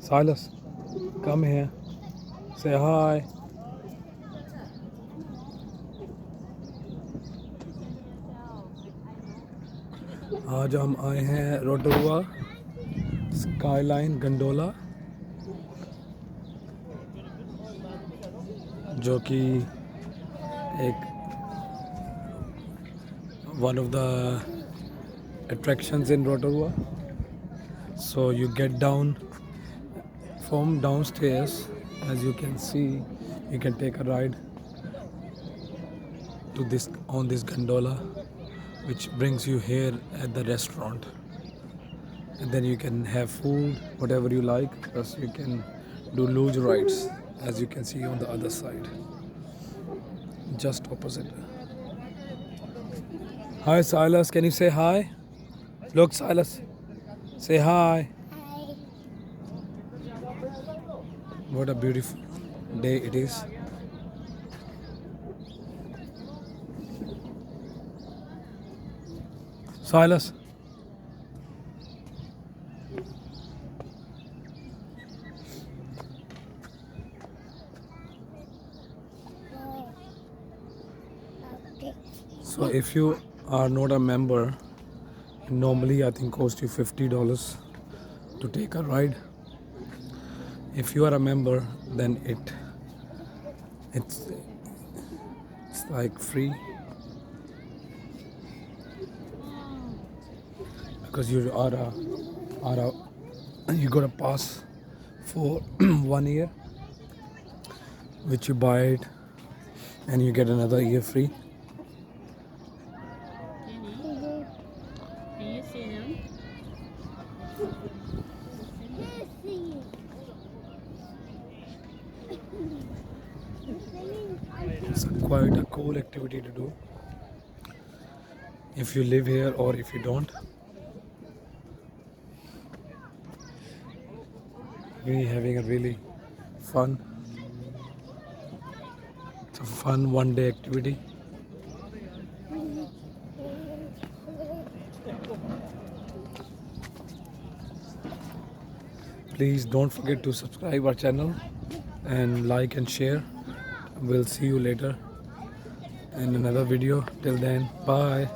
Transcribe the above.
Silas, come here. Say hi. आज हम आए हैं रोटोवा स्काईलाइन गंडोला, जो कि एक one of the attractions in Rotorua. So you get down from downstairs. As you can see, you can take a ride to this on this gondola, which brings you here at the restaurant, and then you can have food, whatever you like. Plus you can do luge rides, as you can see on the other side, just opposite. Hi Silas, can you say hi? Look Silas, say hi. What a beautiful day it is. Silas. So if you are not a member, normally I think cost you $50 to take a ride. If you are a member, then it's like free, because you you got a pass for 1 year, which you buy it and you get another year free. Can you see them? It's quite a cool activity to do if you live here or if you don't. We're having a really fun, it's a fun one-day activity. Please don't forget to subscribe our channel and like and share. We'll see you later in another video. Till then, bye.